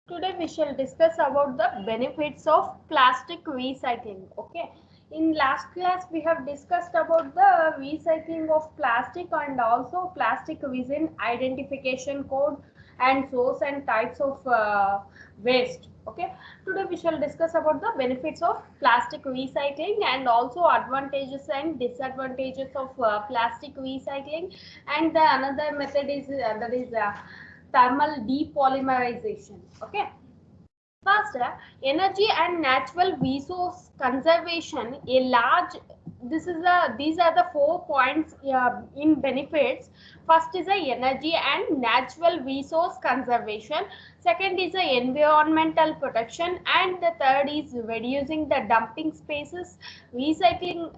Today we shall discuss about the benefits of plastic recycling. Okay. In last class we have discussed about the recycling of plastic and also plastic resin identification code and source and types of waste. Okay. Today we shall discuss about the benefits of plastic recycling and also advantages and disadvantages of plastic recycling. And the another method is thermal depolymerization. Okay. First, energy and natural resource conservation. A large. These are the 4 points in benefits. First is the energy and natural resource conservation. Second is the environmental protection, and the third is reducing the dumping spaces, recycling.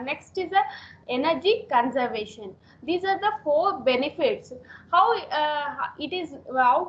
Next is the energy conservation. These are the 4 benefits. How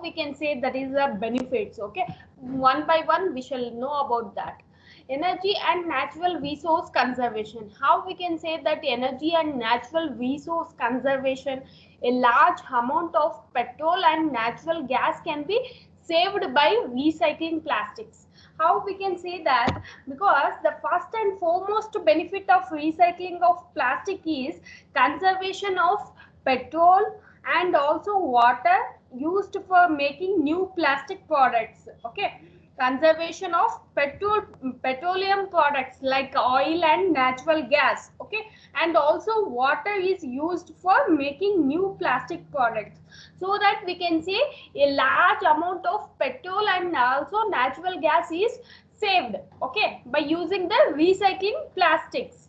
we can say that is the benefits. Okay, one by one we shall know about that. Energy and natural resource conservation. How we can say that energy and natural resource conservation. A large amount of petrol and natural gas can be saved by recycling plastics. How we can say that? Because the first and foremost benefit of recycling of plastic is conservation of petrol and also water used for making new plastic products. Okay, conservation of petroleum products like oil and natural gas. Okay, and also water is used for making new plastic products, so that we can say a large amount of petrol and also natural gas is saved. Okay, by using the recycling plastics.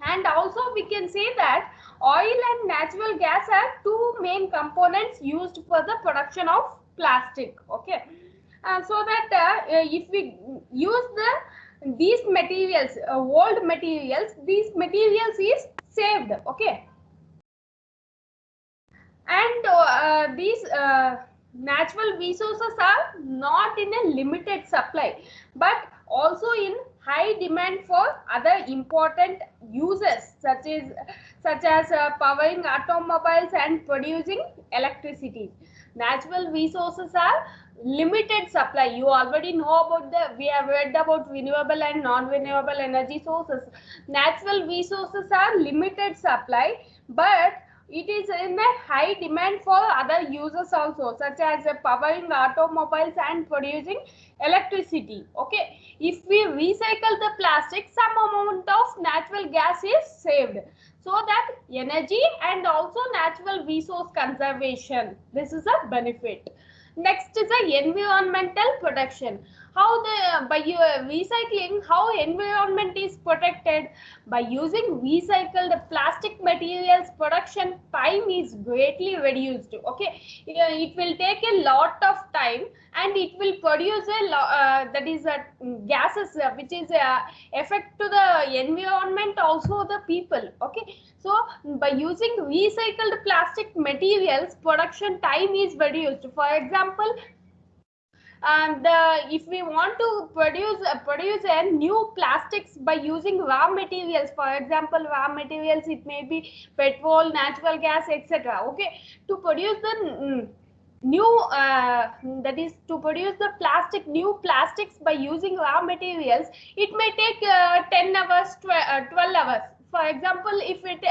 And also we can say that oil and natural gas are two main components used for the production of plastic. Okay, so that if we use these materials, old materials, these materials is saved. Okay, and these natural resources are not in a limited supply, but also in high demand for other important uses, such as powering automobiles and producing electricity. Natural resources are limited supply. You already know about we have read about renewable and non-renewable energy sources. Natural resources are limited supply, but it is in a high demand for other users also, such as powering automobiles and producing electricity. Okay, if we recycle the plastic, some amount of natural gas is saved, so that energy and also natural resource conservation, this is a benefit. Next is the environmental protection. How the by recycling, how environment is protected? By using recycled plastic materials, production time is greatly reduced. Okay, it will take a lot of time, and it will produce that is gases which is effect to the environment, also the people. Okay, so by using recycled plastic materials, production time is reduced. For example, if we want to produce a new plastics by using raw materials, for example raw materials, it may be petrol, natural gas, etc. Okay, to produce the new that is to produce the new plastics by using raw materials, it may take 10 hours, 12 hours. For example, if it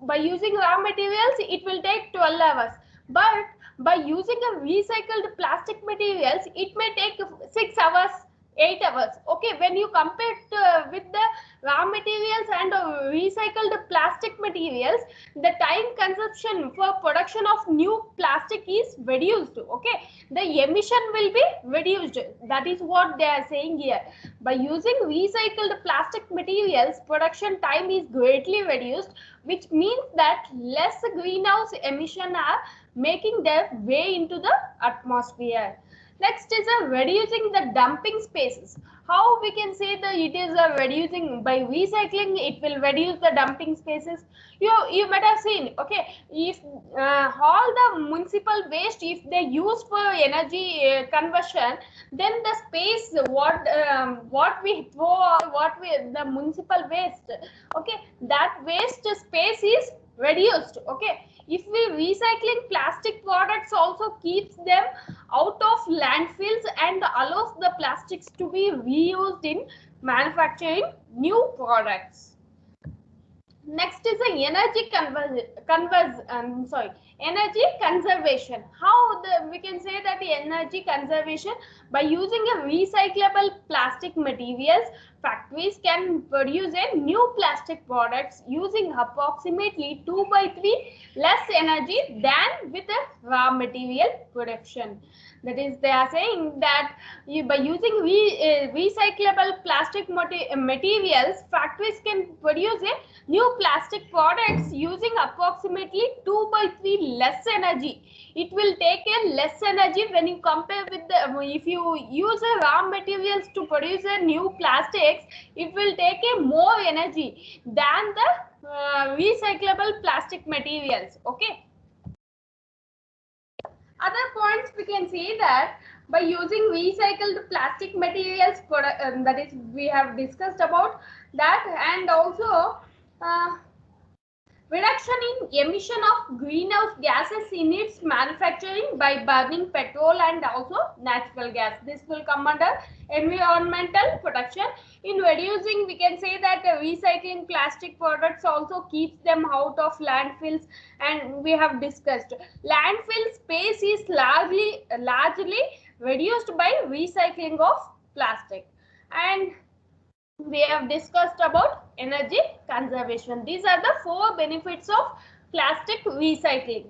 by using raw materials, it will take 12 hours, but by using a recycled plastic materials, it may take 6 hours, 8 hours. Okay, when you compare it with the raw materials and recycled plastic materials, the time consumption for production of new plastic is reduced. Okay, the emission will be reduced. That is what they are saying here. By using recycled plastic materials, production time is greatly reduced, which means that less greenhouse emission are making their way into the atmosphere. Next is reducing the dumping spaces. How we can say that it is reducing? By recycling, it will reduce the dumping spaces. You might have seen. Okay, if all the municipal waste, if they use for energy conversion, then the space what we throw, or what we the municipal waste. Okay, that waste space is reduced. Okay, if we recycling plastic products also keeps them out of landfills and allows the plastics to be reused in manufacturing new products. Next is the energy conservation. How we can say that the energy conservation by using a recyclable plastic materials, factories can produce a new plastic products using approximately 2 by 3 less energy than with a raw material production. That is, they are saying that by using recyclable plastic materials, factories can produce a new plastic products using approximately 2 by 3 less energy. It will take a less energy when you compare with the, if you use a raw materials to produce a new plastics, it will take a more energy than the recyclable plastic materials. Okay. Other points we can see that by using recycled plastic materials, that is we have discussed about that, and also reduction in emission of greenhouse gases in its manufacturing by burning petrol and also natural gas. This will come under environmental protection. In reducing, we can say that recycling plastic products also keeps them out of landfills, and we have discussed landfill space is largely reduced by recycling of plastic. And we have discussed about energy conservation. These are the 4 benefits of plastic recycling.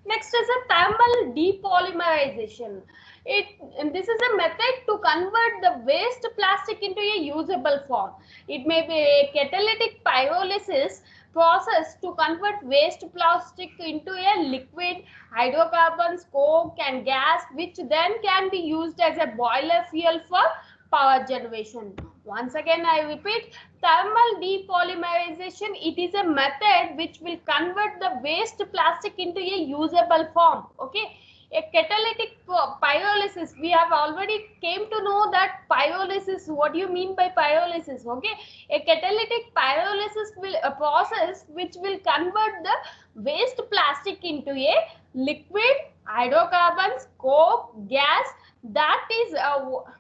Next is a thermal depolymerization. This is a method to convert the waste plastic into a usable form. It may be a catalytic pyrolysis process to convert waste plastic into a liquid, hydrocarbons, coke and gas, which then can be used as a boiler fuel for power generation. Once again, I repeat, thermal depolymerization, it is a method which will convert the waste plastic into a usable form. Okay. A catalytic pyrolysis, we have already came to know that pyrolysis, what do you mean by pyrolysis? Okay. A catalytic pyrolysis will a process which will convert the waste plastic into a liquid, hydrocarbons, coke, gas. That is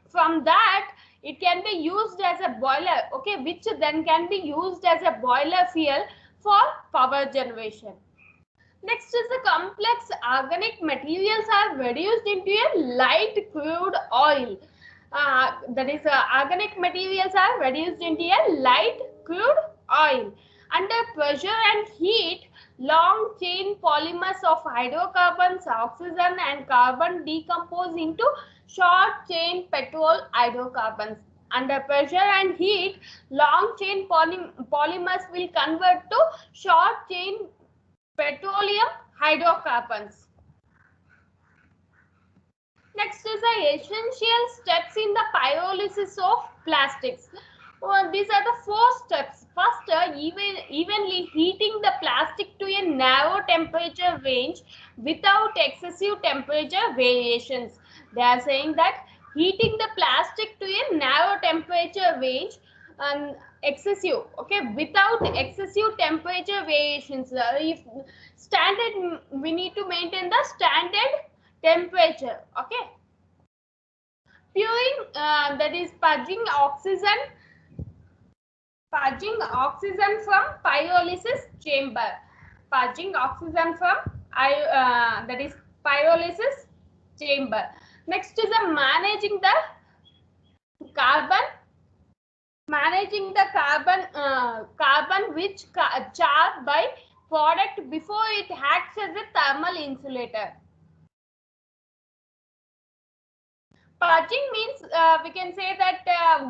from that it can be used as a boiler, okay, which then can be used as a boiler fuel for power generation. Next is the complex organic materials are reduced into a light crude oil. That is, organic materials are reduced into a light crude oil. Under pressure and heat, long chain polymers of hydrocarbons, oxygen and carbon decompose into short chain petrol hydrocarbons. Under pressure and heat, long chain polymers will convert to short chain petroleum hydrocarbons. Next is the essential steps in the pyrolysis of plastics. These are the 4 steps. First, evenly heating the plastic to a narrow temperature range without excessive temperature variations. They are saying that heating the plastic to a narrow temperature range and excessive, okay, without excessive temperature variations. If standard, we need to maintain the standard temperature. Okay. Purging, that is purging oxygen from pyrolysis chamber. Purging oxygen from that is pyrolysis chamber. Next is managing the carbon rich char by product before it acts as a thermal insulator. Purging means we can say that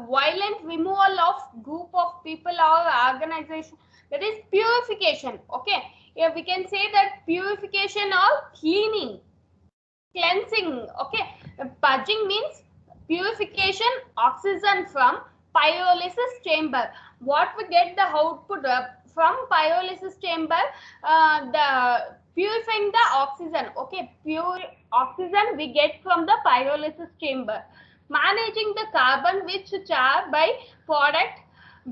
violent removal of group of people or organization. That is purification. Okay. Yeah, we can say that purification or cleansing. Okay. Purging means purification oxygen from pyrolysis chamber. What we get the output from pyrolysis chamber, the purifying the oxygen, okay, pure oxygen we get from the pyrolysis chamber. Managing the carbon rich char by product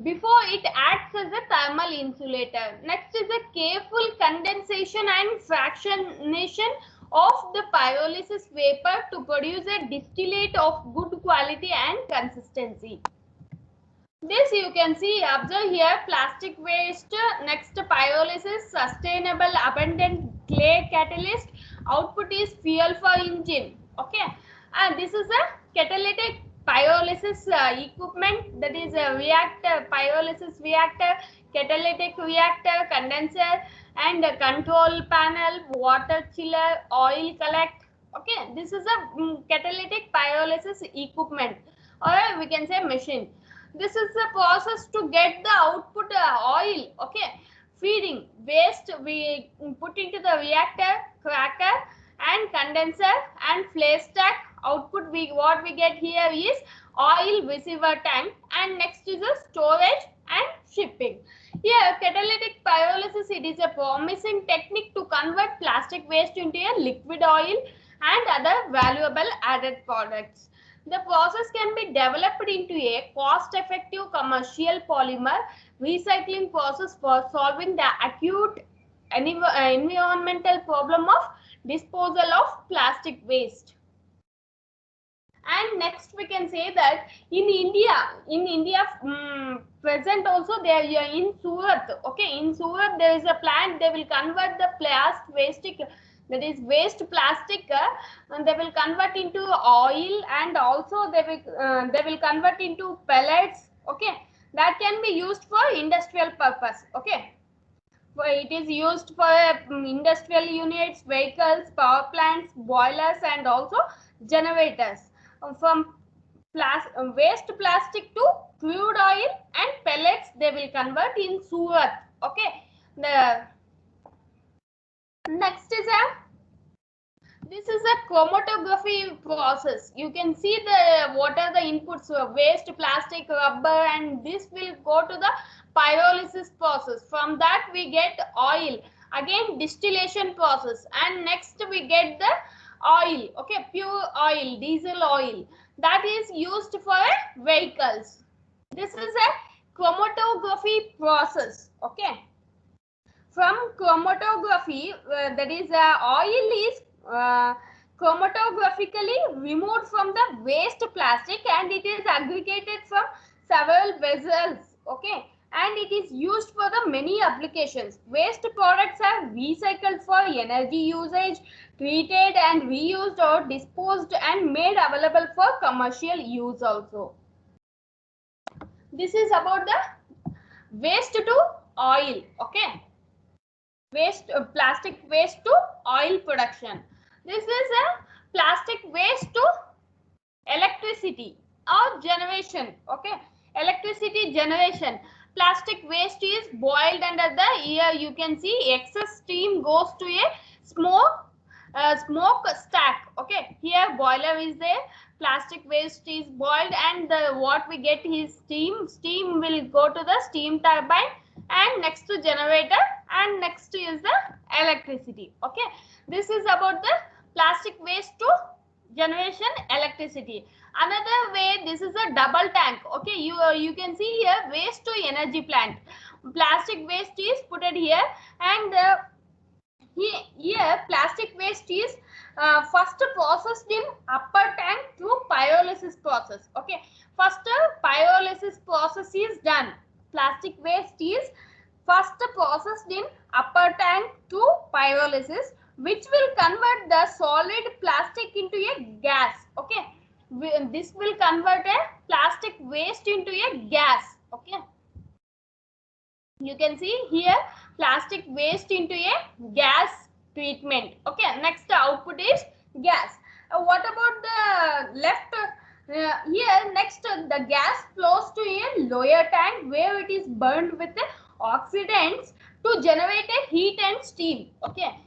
before it acts as a thermal insulator. Next is a careful condensation and fractionation of the pyrolysis vapor to produce a distillate of good quality and consistency. This you can see, observe here, plastic waste, next pyrolysis, sustainable abundant clay catalyst, output is fuel for engine. Okay, and this is a catalytic pyrolysis equipment, that is a reactor, pyrolysis reactor, catalytic reactor, condenser, and a control panel, water chiller, oil collect. Okay, this is a catalytic pyrolysis equipment, or we can say machine. This is the process to get the output oil. Okay, feeding waste we put into the reactor, cracker, and condenser and flare stack. Output what we get here is oil receiver tank, and next is the storage and shipping. Here, catalytic pyrolysis, it is a promising technique to convert plastic waste into a liquid oil and other valuable added products. The process can be developed into a cost-effective commercial polymer recycling process for solving the acute environmental problem of disposal of plastic waste. And next we can say that in India, present also there in Surat. Okay, in Surat there is a plant. They will convert the plastic waste, that is waste plastic, and they will convert into oil, and also they will convert into pellets. Okay, that can be used for industrial purpose. Okay, it is used for industrial units, vehicles, power plants, boilers, and also generators. From waste plastic to crude oil and pellets, they will convert in Surat. Okay, the next is this is a chromatography process. You can see what are the inputs, waste plastic, rubber, and this will go to the pyrolysis process. From that we get oil, again distillation process, and next we get the oil. Okay, pure oil, diesel oil, that is used for vehicles. This is a chromatography process. Okay, from chromatography, that is oil is chromatographically removed from the waste plastic, and it is aggregated from several vessels. Okay, and it is used for the many applications. Waste products are recycled for energy usage, treated and reused or disposed, and made available for commercial use also. This is about the waste to oil. Okay, waste, plastic waste to oil production. This is a plastic waste to electricity or generation. Okay, electricity generation. Plastic waste is boiled under the air. You can see excess steam goes to a smoke stack. Okay, here boiler is there, plastic waste is boiled, and what we get is steam will go to the steam turbine, and next to generator, and next is the electricity. Okay, this is about the plastic waste to generation electricity. Another way, this is a double tank. Okay, you can see here waste to energy plant. Plastic waste is put it here, and here plastic waste is first processed in upper tank through pyrolysis process. Okay, first pyrolysis process is done. Plastic waste is first processed in upper tank through pyrolysis, which will convert the solid plastic into a gas. Okay, this will convert a plastic waste into a gas. Okay, you can see here plastic waste into a gas treatment. Okay, next output is gas. What about the left? Here next the gas flows to a lower tank where it is burned with oxidants to generate a heat and steam. Okay,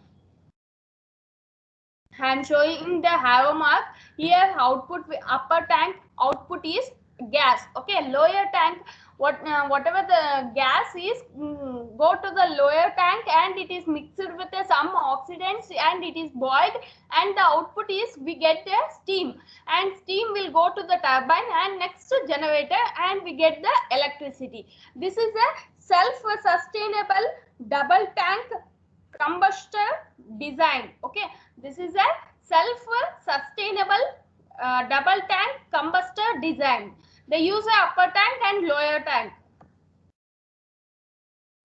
I am showing the arrow mark here. Output upper tank output is gas. Okay, lower tank whatever the gas is go to the lower tank, and it is mixed with some oxidants, and it is boiled, and the output is we get the steam, and steam will go to the turbine, and next to generator, and we get the electricity. This is a self-sustainable double tank combustor design. Okay, this is a self-sustainable double tank combustor design. They use a upper tank and lower tank.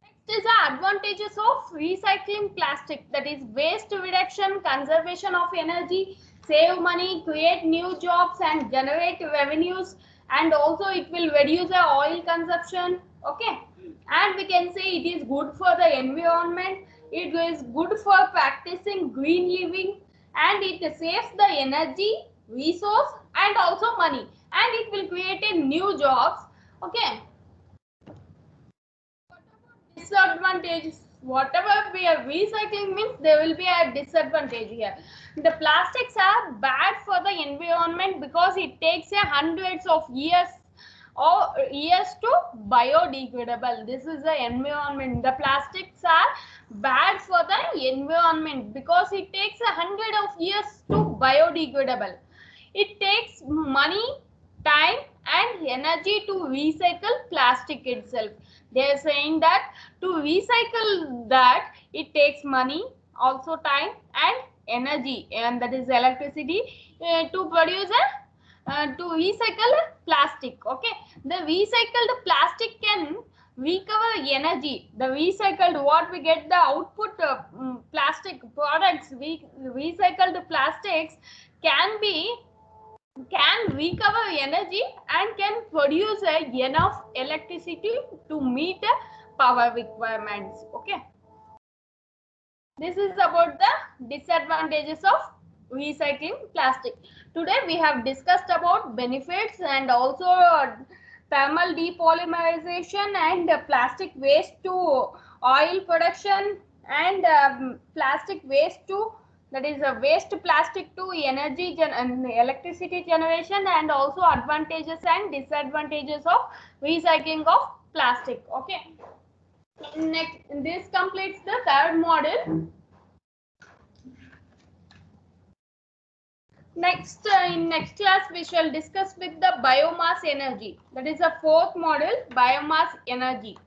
Next is the advantages of recycling plastic, that is waste reduction, conservation of energy, save money, create new jobs and generate revenues, and also it will reduce the oil consumption. Okay, and we can say it is good for the environment, it is good for practicing green living, and it saves the energy, resource and also money, and it will create a new jobs. Okay, disadvantages, whatever we are recycling means there will be a disadvantage here. The plastics are bad for the environment because it takes a hundreds of years to biodegradable. This is the environment. The plastics are bad for the environment because it takes 100 years to biodegradable. It takes money, time and energy to recycle plastic itself. They are saying that to recycle that it takes money, also time and energy, and that is electricity, to produce a to recycle plastic. Okay, the recycled plastic can recover energy. The recycled, what we get the output plastic products, recycled plastics can recover energy and can produce enough electricity to meet the power requirements. Okay, this is about the disadvantages of recycling plastic. Today we have discussed about benefits and also thermal depolymerization and plastic waste to oil production, and plastic waste to, that is a waste plastic to energy and electricity generation, and also advantages and disadvantages of recycling of plastic. Okay, next, this completes the third model. Next, in next class we shall discuss with the biomass energy, that is a fourth model, biomass energy.